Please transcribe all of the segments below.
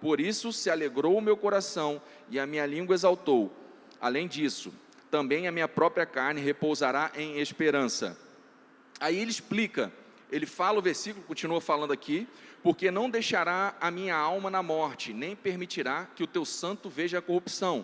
Por isso se alegrou o meu coração e a minha língua exaltou. Além disso, também a minha própria carne repousará em esperança. Aí ele explica, ele fala o versículo, continua falando aqui, porque não deixará a minha alma na morte, nem permitirá que o teu santo veja a corrupção.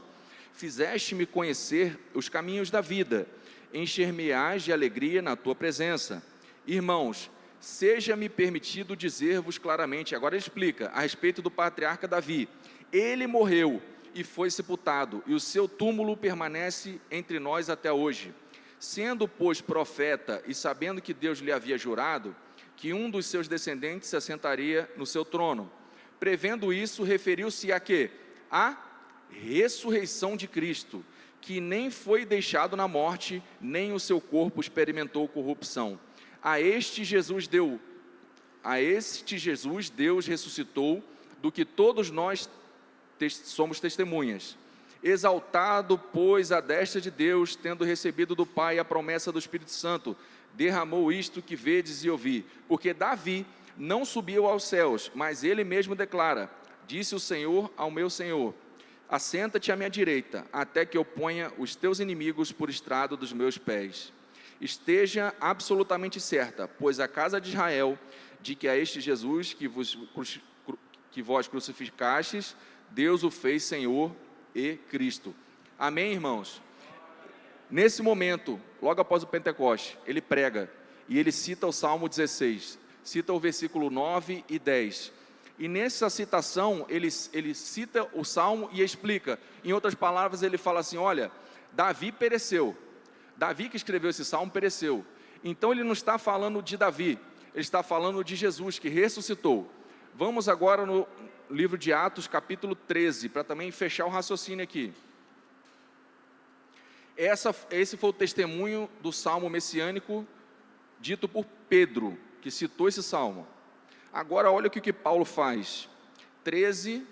Fizeste-me conhecer os caminhos da vida, encher-me-ás de alegria na tua presença. Irmãos, seja-me permitido dizer-vos claramente, agora ele explica, a respeito do patriarca Davi. Ele morreu e foi sepultado, e o seu túmulo permanece entre nós até hoje. Sendo, pois, profeta, e sabendo que Deus lhe havia jurado, que um dos seus descendentes se assentaria no seu trono. Prevendo isso, referiu-se a quê? A ressurreição de Cristo, que nem foi deixado na morte, nem o seu corpo experimentou corrupção. A este Jesus Deus ressuscitou, do que todos nós somos testemunhas. Exaltado, pois, à destra de Deus, tendo recebido do Pai a promessa do Espírito Santo, derramou isto que vedes e ouvi. Porque Davi não subiu aos céus, mas ele mesmo declara: disse o Senhor ao meu Senhor: assenta-te à minha direita, até que eu ponha os teus inimigos por estrado dos meus pés. Esteja absolutamente certa, pois a casa de Israel, de que a este Jesus que vós crucificastes, Deus o fez Senhor e Cristo. Amém, irmãos? Nesse momento, logo após o Pentecoste, ele prega, e ele cita o Salmo 16, cita o versículo 9 e 10, e nessa citação, ele cita o Salmo e explica, em outras palavras, ele fala assim: olha, Davi pereceu, Davi que escreveu esse Salmo pereceu, então ele não está falando de Davi, ele está falando de Jesus que ressuscitou. Vamos agora no livro de Atos, capítulo 13, para também fechar o raciocínio aqui. Esse foi o testemunho do Salmo messiânico, dito por Pedro, que citou esse Salmo. Agora olha o que Paulo faz. 13,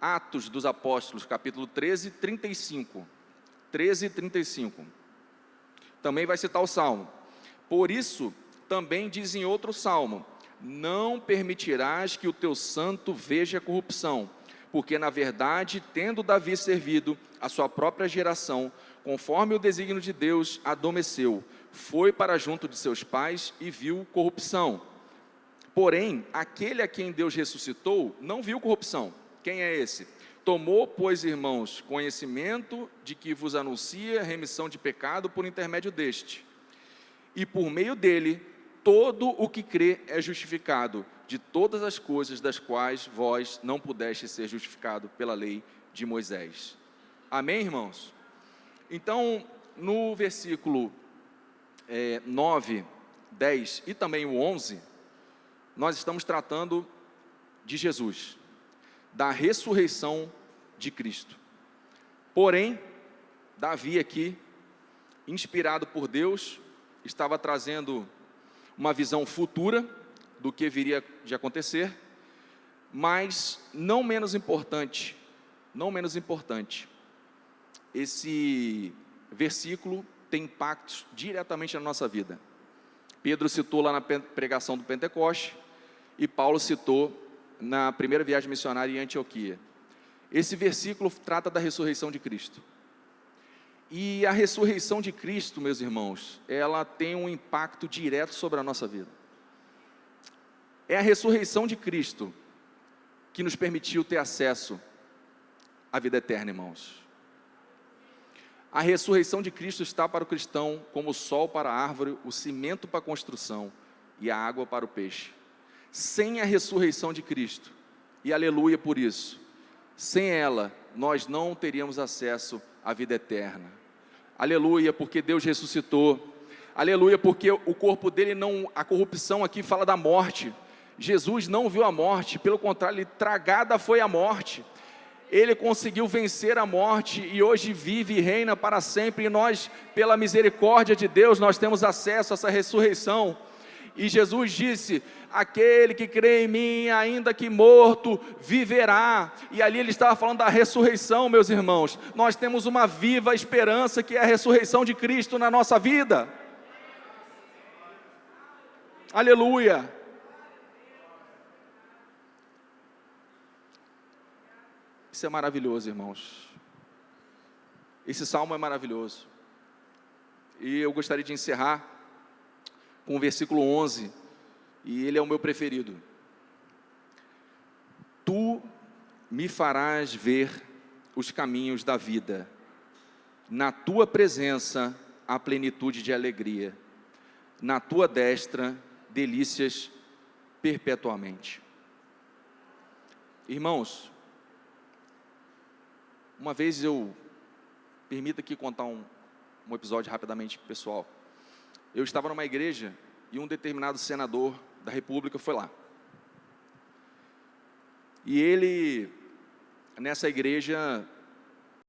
Atos dos Apóstolos, capítulo 13, 35. 13 e 35. Também vai citar o Salmo. Por isso, também diz em outro Salmo: não permitirás que o teu santo veja corrupção, porque na verdade, tendo Davi servido a sua própria geração, conforme o desígnio de Deus, adormeceu, foi para junto de seus pais e viu corrupção. Porém, aquele a quem Deus ressuscitou, não viu corrupção. Quem é esse? Tomou, pois, irmãos, conhecimento de que vos anuncia remissão de pecado por intermédio deste. E por meio dele, todo o que crê é justificado de todas as coisas das quais vós não pudestes ser justificado pela lei de Moisés. Amém, irmãos? Então, no versículo 9, 10 e também o 11, nós estamos tratando de Jesus, da ressurreição de Cristo. Porém, Davi aqui, inspirado por Deus, estava trazendo uma visão futura do que viria de acontecer, mas não menos importante, esse versículo tem impactos diretamente na nossa vida. Pedro citou lá na pregação do Pentecoste, e Paulo citou na primeira viagem missionária em Antioquia. Esse versículo trata da ressurreição de Cristo. E a ressurreição de Cristo, meus irmãos, ela tem um impacto direto sobre a nossa vida. É a ressurreição de Cristo que nos permitiu ter acesso à vida eterna, irmãos. A ressurreição de Cristo está para o cristão como o sol para a árvore, o cimento para a construção e a água para o peixe. Sem a ressurreição de Cristo, e aleluia por isso, sem ela, nós não teríamos acesso à vida eterna. Aleluia, porque Deus ressuscitou. Aleluia, porque o corpo dele não, a corrupção aqui fala da morte. Jesus não viu a morte, pelo contrário, tragada foi a morte. Ele conseguiu vencer a morte e hoje vive e reina para sempre. E nós, pela misericórdia de Deus, nós temos acesso a essa ressurreição. E Jesus disse: aquele que crê em mim, ainda que morto, viverá. E ali ele estava falando da ressurreição, meus irmãos. Nós temos uma viva esperança, que é a ressurreição de Cristo na nossa vida. Aleluia. Isso é maravilhoso, irmãos. Esse salmo é maravilhoso. E eu gostaria de encerrar com o versículo 11, e ele é o meu preferido. Tu me farás ver os caminhos da vida, na tua presença há plenitude de alegria, na tua destra delícias perpetuamente. Irmãos, uma vez permita aqui contar um episódio rapidamente pessoal. Eu estava numa igreja e um determinado senador da República foi lá. E ele, nessa igreja,